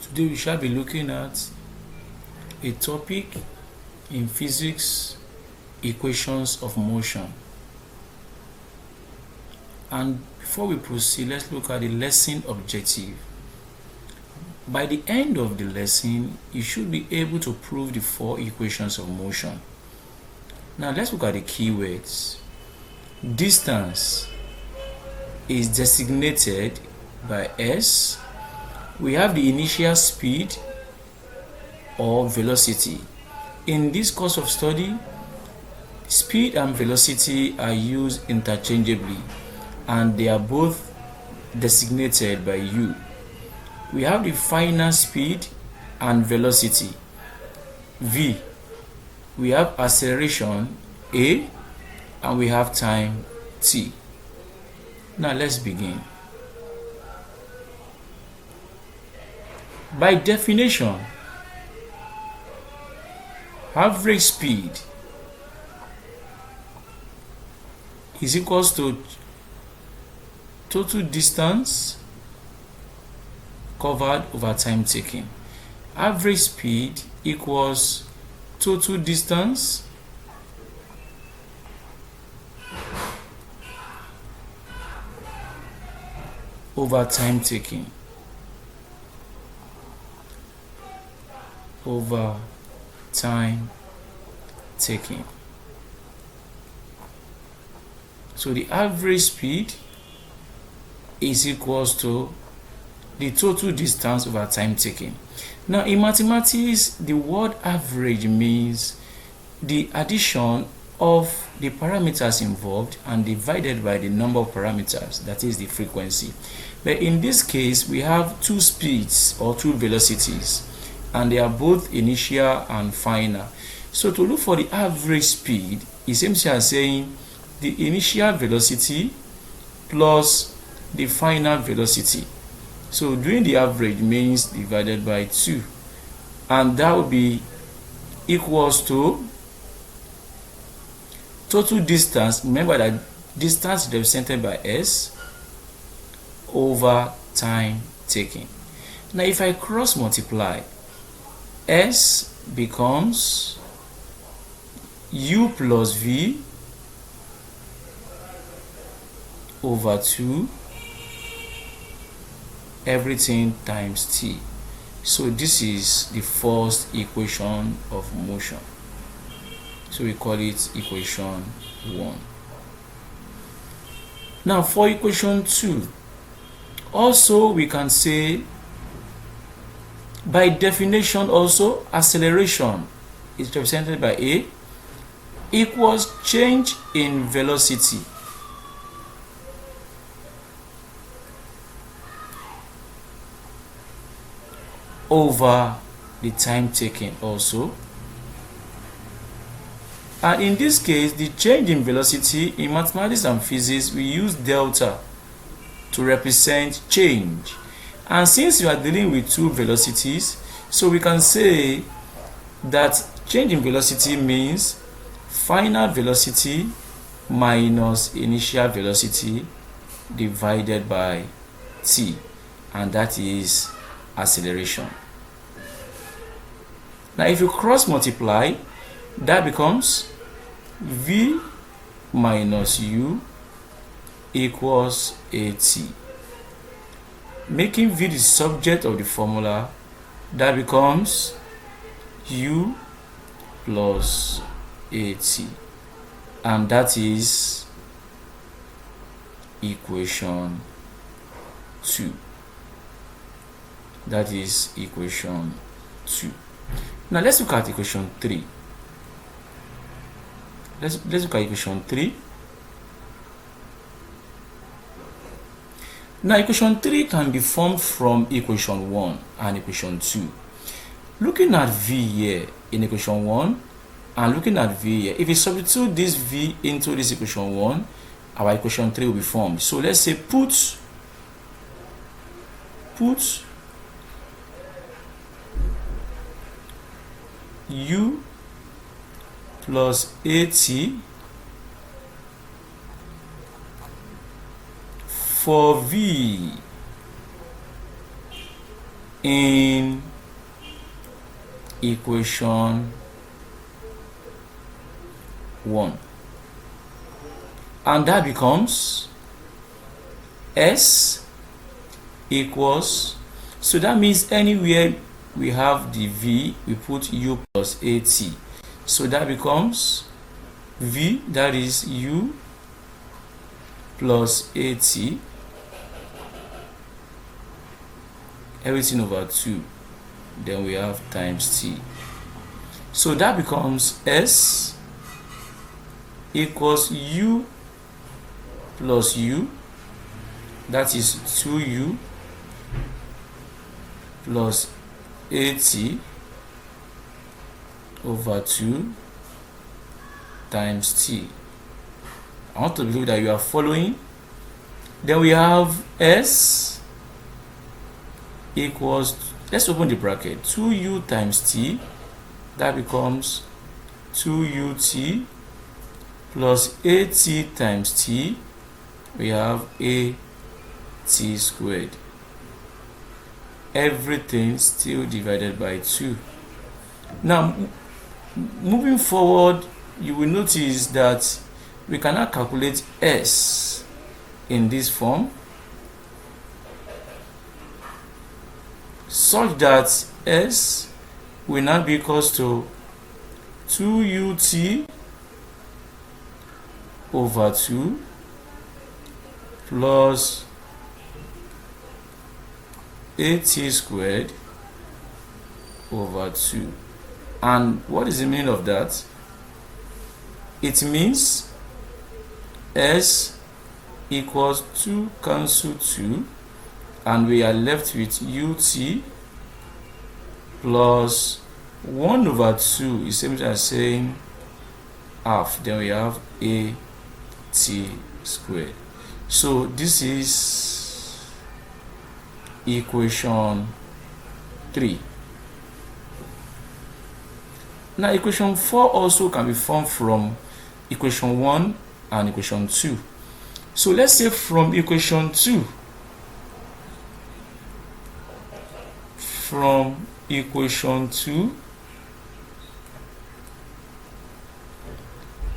Today we shall be looking at a topic in physics, equations of motion. And before we proceed, let's look at the lesson objective. By the end of the lesson, you should be able to prove the 4 equations of motion. Now let's look at the keywords. Distance is designated by S. We have the initial speed or velocity. In this course of study, speed and velocity are used interchangeably and they are both designated by U. We have the final speed and velocity, V. We have acceleration, A, and we have time, T. Now let's begin. By definition, average speed is equals to total distance covered over time taken. Average speed equals total distance over time taken. Over time taken. So the average speed is equals to the total distance over time taken. Now in mathematics, the word average means the addition of the parameters involved and divided by the number of parameters, that is the frequency. But in this case, we have 2 speeds or 2 velocities, and they are both initial and final. So to look for the average speed is essentially as saying the initial velocity plus the final velocity. So doing the average means divided by 2, and that would be equals to total distance. Remember that distance is represented by S over time taken. Now if I cross multiply, S becomes U plus V over 2 everything times T. So this is the first equation of motion. So we call it equation 1. Now for equation 2, also we can say by definition also acceleration is represented by A equals change in velocity over the time taken also. And in this case, the change in velocity in mathematics and physics, we use delta to represent change. And since you are dealing with 2 velocities, so we can say that change in velocity means final velocity minus initial velocity divided by T, and that is acceleration. Now if you cross multiply, that becomes V minus U equals AT. Making V the subject of the formula, that becomes U plus AT, and that is equation 2. That is equation 2. Now let's look at equation 3. Let's look at equation 3. Now equation 3 can be formed from equation 1 and equation 2. Looking at V here in equation 1 and looking at V here, if you substitute this V into this equation 1, our equation 3 will be formed. So let's say put U plus AT for V in equation 1, and that becomes S equals, so that means anywhere we have the V, we put U plus AT. So that becomes V, that is U plus AT, everything over 2. Then we have times T. So that becomes S equals U plus U, that is 2U plus AT over 2 times T. I want to believe that you are following. Then we have S equals, let's open the bracket, 2U times T, that becomes 2UT plus AT times T, we have AT squared. Everything still divided by 2. Now, moving forward, you will notice that we cannot calculate S in this form, such that S will now be equals to 2UT over 2 plus AT squared over 2. And what is the meaning of that? It means S equals 2 cancel 2, and we are left with UT plus 1 over 2 is same as saying half. Then we have AT squared. So this is equation 3. Now equation 4 also can be formed from equation 1 and equation 2. So let's say from equation 2,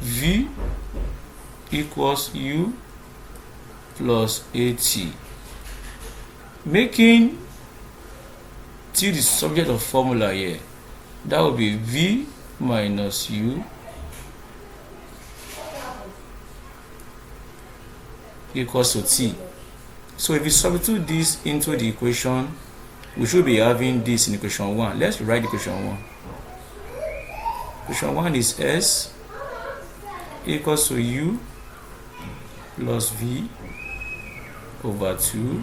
V equals U plus AT, making T the subject of formula here. That will be V minus U equals to T. So if you substitute this into the equation, we should be having this in equation 1. Let's write equation 1. Equation 1 is S equals to U plus V over 2,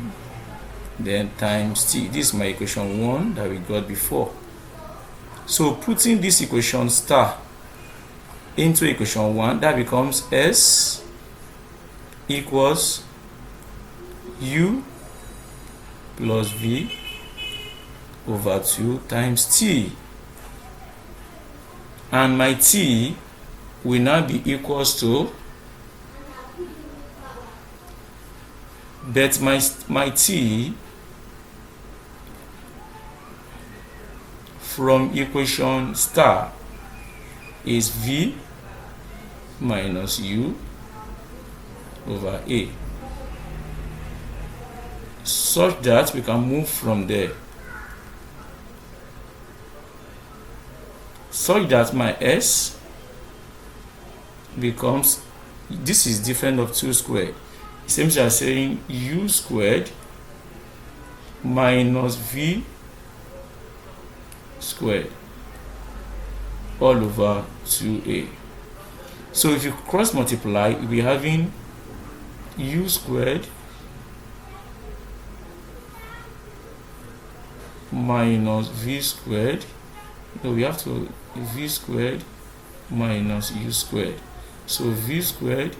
then times T. This is my equation 1 that we got before. So putting this equation star into equation 1, that becomes S equals U plus V over 2 times T. And my T will now be equals to, but my T from equation star is V minus U over A, such that we can move from there, such that my S becomes, this is different of 2 squared. It seems you are saying U squared minus V squared all over 2A. So if you cross multiply, you'll be having U squared minus V squared. So we have to V squared minus U squared. So V squared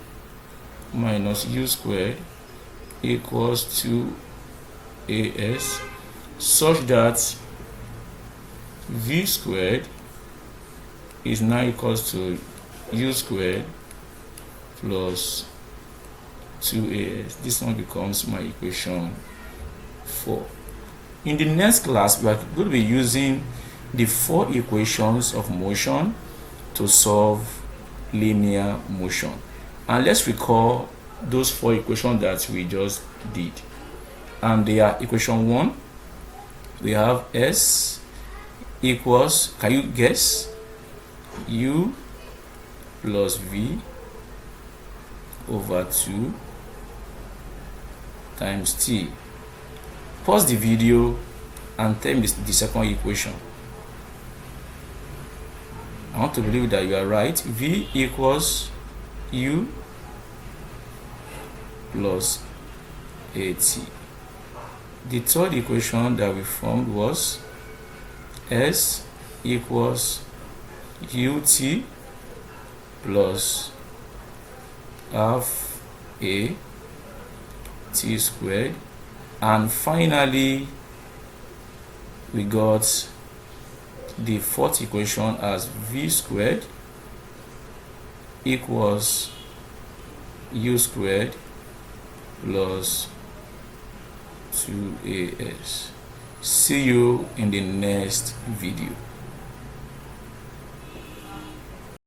minus U squared equals 2AS, such that V squared is now equals to U squared plus 2AS. This one becomes my equation 4. In the next class, we are going to be using the 4 equations of motion to solve linear motion. And let's recall those 4 equations that we just did. And they are: equation 1, we have S equals, can you guess? U plus V over 2 times T. Pause the video and tell me the second equation. I want to believe that you are right. V equals U plus AT. The third equation that we formed was S equals UT plus half A T squared. And finally, we got the fourth equation as V squared equals U squared plus 2AS. See you in the next video.